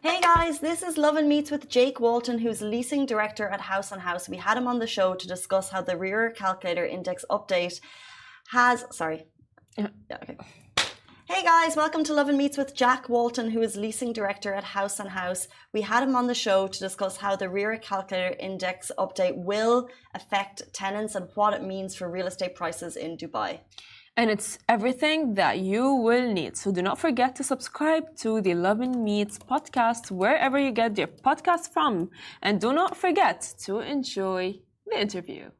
Hey guys, this is Lovin Meets with Jake Walton, who's leasing director at House on House. We had him on the show to discuss how the RERA calculator index update has. Okay. Hey guys, welcome to Lovin Meets with Jack Walton, who is leasing director at House on House. We had him on the show to discuss how the RERA calculator index update will affect tenants and what it means for real estate prices in Dubai. And it's everything that you will need. So do not forget to subscribe to the Lovin Meets podcast wherever you get your podcast from. And do not forget to enjoy the interview.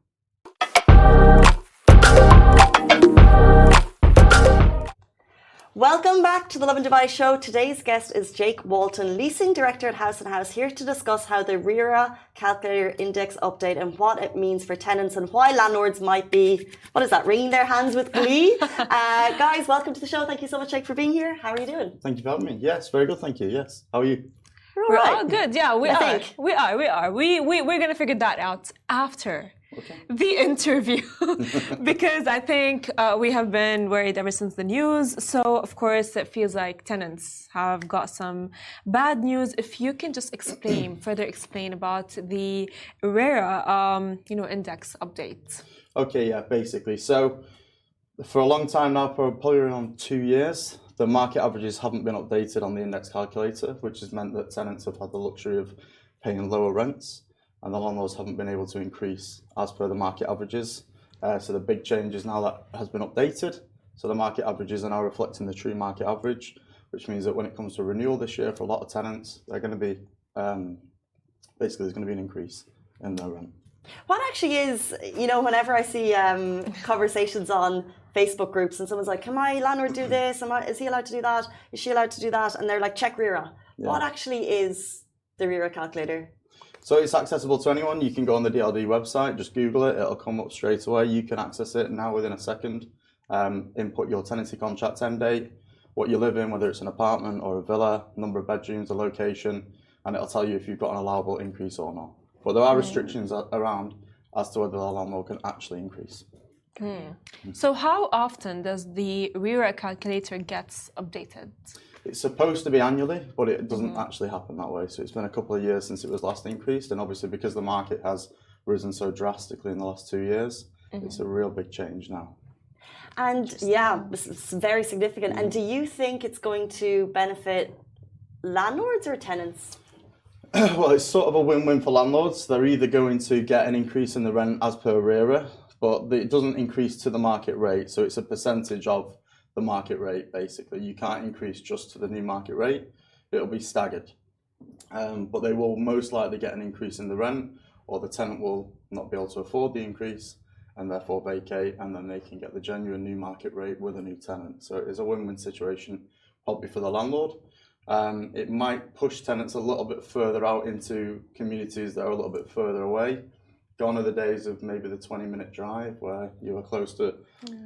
Welcome back to the Lovin Dubai show. Today's guest is Jake Walton, leasing director at House on House, here to discuss how the RERA calculator index update and what it means for tenants and why landlords might be, wringing their hands with glee. Guys, welcome to the show. Thank you so much, Jake, for being here. How are you doing? Thank you for having me. Yes, very good. Thank you. Yes. How are you? We're all good. Yeah, we are. We're going to figure that out after the interview because I think we have been worried ever since the news. So, of course, it feels like tenants have got some bad news. If you can just further explain about the RERA, index update. Okay, yeah, basically. So, for a long time now, probably around 2 years, the market averages haven't been updated on the index calculator, which has meant that tenants have had the luxury of paying lower rents, and the landlords haven't been able to increase as per the market averages. So the big change is now that has been updated. So the market averages are now reflecting the true market average, which means that when it comes to renewal this year for a lot of tenants, they're going to be, basically there's going to be an increase in their rent. What actually is, whenever I see conversations on Facebook groups and someone's like, can my landlord do this? Is he allowed to do that? Is she allowed to do that? And they're like, check RERA. Yeah. What actually is the RERA calculator? So it's accessible to anyone. You can go on the DLD website, just Google it. It'll come up straight away. You can access it now within a second. Input your tenancy contract end date, what you live in, whether it's an apartment or a villa, number of bedrooms, the location, and it'll tell you if you've got an allowable increase or not. But there are restrictions around as to whether the landlord can actually increase. So how often does the RERA calculator gets updated? It's supposed to be annually, but it doesn't actually happen that way. So it's been a couple of years since it was last increased, and obviously because the market has risen so drastically in the last 2 years, it's a real big change now. And yeah, it's very significant. And do you think it's going to benefit landlords or tenants? Well, it's sort of a win-win for landlords. They're either going to get an increase in the rent as per RERA, but it doesn't increase to the market rate. So it's a percentage of the market rate, basically. You can't increase just to the new market rate. It'll be staggered. But they will most likely get an increase in the rent, or the tenant will not be able to afford the increase and therefore vacate, and then they can get the genuine new market rate with a new tenant. So it is a win-win situation, probably for the landlord. It might push tenants a little bit further out into communities that are a little bit further away. Gone are the days of maybe the 20-minute drive where you are close to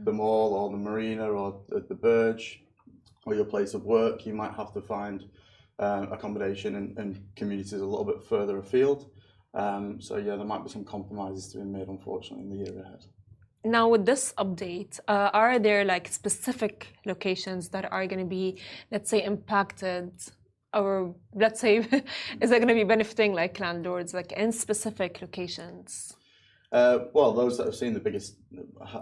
the mall or the marina or the Burj or your place of work. You might have to find accommodation in communities a little bit further afield. So yeah, there might be some compromises to be made, unfortunately, in the year ahead. Now, with this update, are there specific locations that are going to be, let's say, impacted, or let's say, is that going to be benefiting landlords, in specific locations? Well, those that have seen the biggest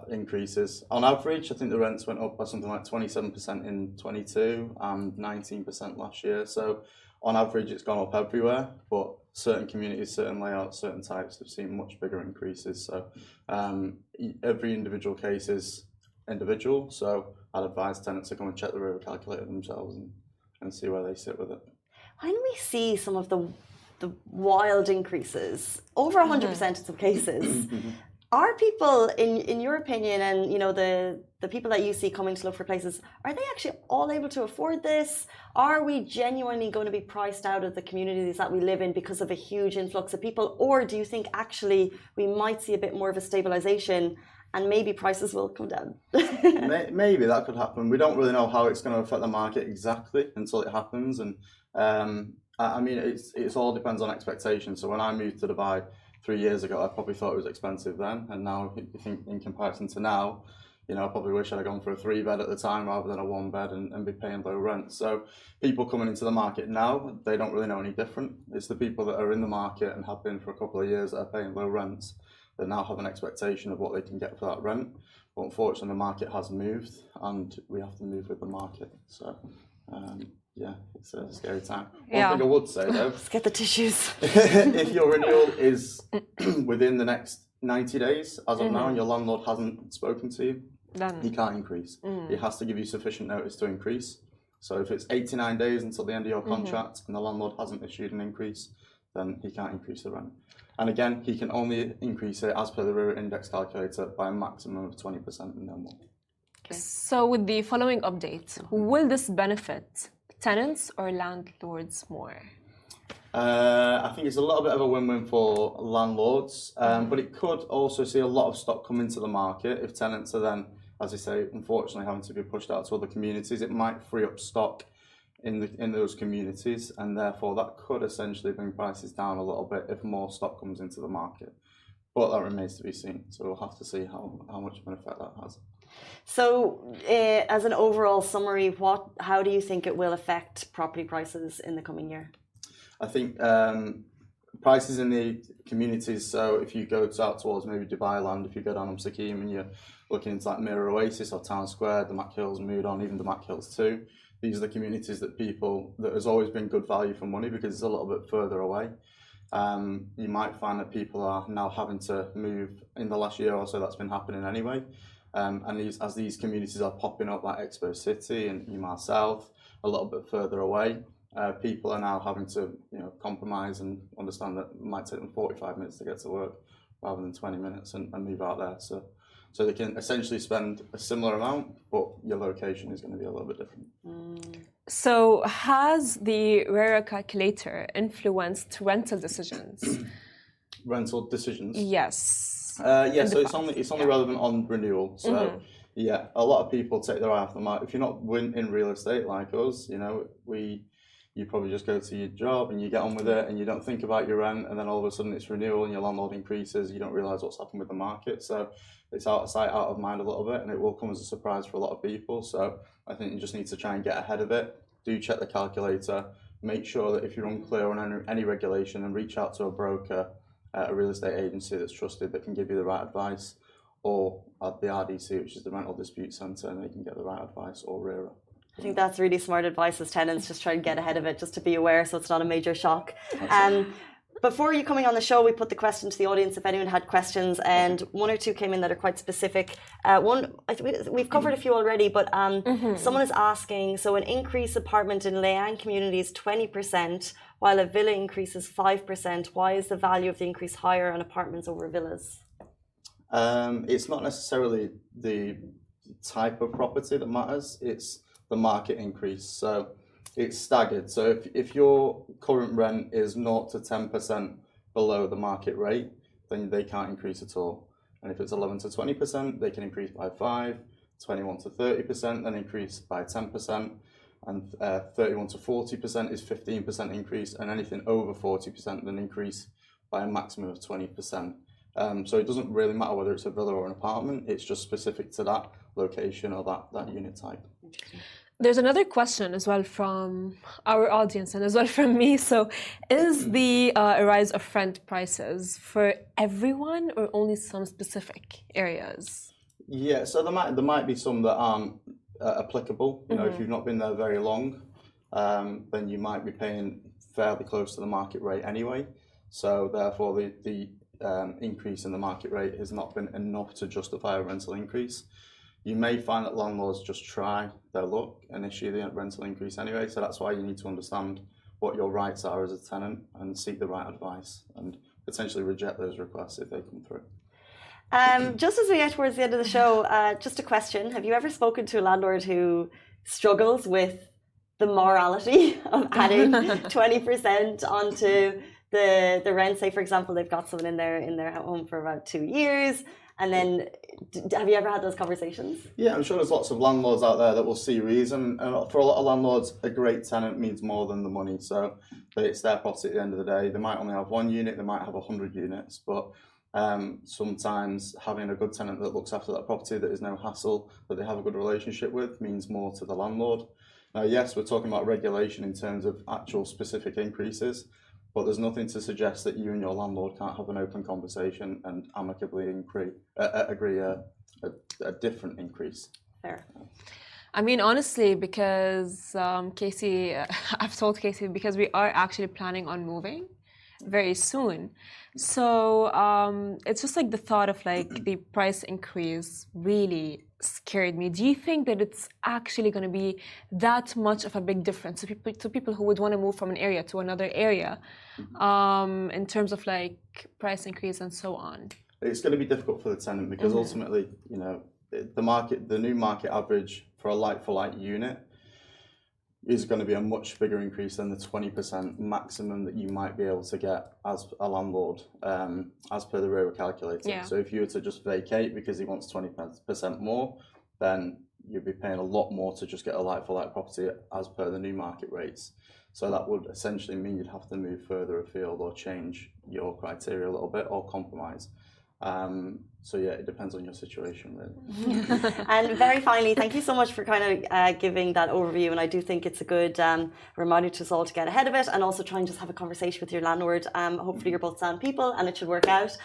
increases, on average, I think the rents went up by something like 27% in 22 and 19% last year. So on average, it's gone up everywhere, but certain communities, certain layouts, certain types have seen much bigger increases. So every individual case is individual. So I'd advise tenants to come and check the RERA calculator themselves and see where they sit with it. When we see some of the wild increases, over 100% in some cases, are people, in your opinion, and the people that you see coming to look for places, are they actually all able to afford this? Are we genuinely going to be priced out of the communities that we live in because of a huge influx of people? Or do you think actually we might see a bit more of a stabilization and maybe prices will come down? Maybe that could happen. We don't really know how it's going to affect the market exactly until it happens. And I mean, it all depends on expectations. So when I moved to Dubai 3 years ago, I probably thought it was expensive then. And now, I think in comparison to now, I probably wish I'd have gone for a 3-bed at the time rather than a 1-bed and be paying low rent. So people coming into the market now, they don't really know any different. It's the people that are in the market and have been for a couple of years that are paying low rents that now have an expectation of what they can get for that rent. But unfortunately, the market has moved and we have to move with the market. So, it's a scary time. One thing I would say though, let's get the tissues. If your renewal is within the next 90 days, as of now, and your landlord hasn't spoken to you, he can't increase. He has to give you sufficient notice to increase. So if it's 89 days until the end of your contract and the landlord hasn't issued an increase, then he can't increase the rent. And again, he can only increase it as per the RERA index calculator by a maximum of 20% and no more. Okay. So with the following update, will this benefit tenants or landlords more? I think it's a little bit of a win-win for landlords, but it could also see a lot of stock come into the market if tenants are then, as I say, unfortunately having to be pushed out to other communities. It might free up stock in those communities, and therefore that could essentially bring prices down a little bit if more stock comes into the market. But that remains to be seen, so we'll have to see how much of an effect that has. So, as an overall summary, how do you think it will affect property prices in the coming year? I think prices in the communities, so if you go out towards maybe Dubai Land, if you go down Sakim and you're looking into like Mirror Oasis or Town Square, the Mac Hills, Moodon, even the Mac Hills too, these are the communities that has always been good value for money because it's a little bit further away. You might find that people are now having to move in the last year or so. That's been happening anyway. And as these communities are popping up like Expo City and Emaar South, a little bit further away, people are now having to compromise and understand that it might take them 45 minutes to get to work rather than 20 minutes and move out there. So they can essentially spend a similar amount, but your location is going to be a little bit different. So has the RERA calculator influenced rental decisions? Rental decisions? Yes. So it's only relevant on renewal. So a lot of people take their eye off the market. If you're not in real estate like us, you probably just go to your job and you get on with it and you don't think about your rent, and then all of a sudden it's renewal and your landlord increases. You don't realise what's happened with the market. So it's out of sight, out of mind a little bit, and it will come as a surprise for a lot of people. So I think you just need to try and get ahead of it. Do check the calculator. Make sure that if you're unclear on any regulation, then reach out to a broker, a real estate agency that's trusted that can give you the right advice, or at the RDC, which is the Rental Dispute Centre, and they can get the right advice, or RERA. I think that's really smart advice as tenants, just try and get ahead of it, just to be aware so it's not a major shock. Before you coming on the show, we put the question to the audience if anyone had questions, and one or two came in that are quite specific. We've covered a few already, but someone is asking, so an increase apartment in Leanne community is 20%, while a villa increases 5%. Why is the value of the increase higher on apartments over villas? It's not necessarily the type of property that matters, it's the market increase. So it's staggered. So if your current rent is 0 to 10% below the market rate, then they can't increase at all. And if it's 11 to 20%, they can increase by 5%, 21 to 30%, then increase by 10%, and 31 to 40% is 15% increase, and anything over 40% then increase by a maximum of 20%. So it doesn't really matter whether it's a villa or an apartment, it's just specific to that location or that unit type. There's another question as well from our audience and as well from me. So is the rise of rent prices for everyone or only some specific areas? Yeah, so there might be some that aren't applicable. If you've not been there very long, then you might be paying fairly close to the market rate anyway. So therefore the increase in the market rate has not been enough to justify a rental increase. You may find that landlords just try their luck and issue the rental increase anyway. So that's why you need to understand what your rights are as a tenant and seek the right advice and potentially reject those requests if they come through. Just as we get towards the end of the show, just a question. Have you ever spoken to a landlord who struggles with the morality of adding 20% onto the rent? Say, for example, they've got someone in their home for about 2 years. And then, have you ever had those conversations? Yeah, I'm sure there's lots of landlords out there that will see reason. And for a lot of landlords, a great tenant means more than the money. So it's their property at the end of the day. They might only have 1 unit, they might have 100 units. But Sometimes having a good tenant that looks after that property, that is no hassle, that they have a good relationship with, means more to the landlord. Now, yes, we're talking about regulation in terms of actual specific increases, but there's nothing to suggest that you and your landlord can't have an open conversation and amicably agree a different increase. Fair. I mean, honestly, because Casey, I've told Casey, because we are actually planning on moving very soon. So it's just like the thought of like the price increase really scared me. Do you think that it's actually going to be that much of a big difference to people who would want to move from an area to another area in terms of like price increase and so on? It's going to be difficult for the tenant because ultimately, you know, the new market average for a like-for-like unit is going to be a much bigger increase than the 20% maximum that you might be able to get as a landlord, as per the RERA calculator. Yeah. So if you were to just vacate because he wants 20% more, then you'd be paying a lot more to just get a like-for-like property as per the new market rates. So that would essentially mean you'd have to move further afield or change your criteria a little bit or compromise. So yeah, it depends on your situation, really. And very finally, thank you so much for kind of giving that overview. And I do think it's a good reminder to us all to get ahead of it and also try and just have a conversation with your landlord. Hopefully you're both sound people and it should work out.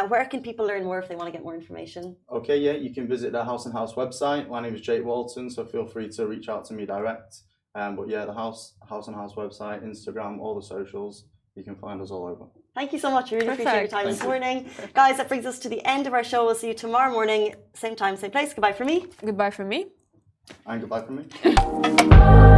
Where can people learn more if they want to get more information? Okay, yeah, you can visit the House and House website. My name is Jake Walton, so feel free to reach out to me direct. But yeah, the House and House website, Instagram, all the socials, you can find us all over. Thank you so much. We really appreciate your time this morning. Guys, that brings us to the end of our show. We'll see you tomorrow morning, same time, same place. Goodbye from me. Goodbye from me. And goodbye from me.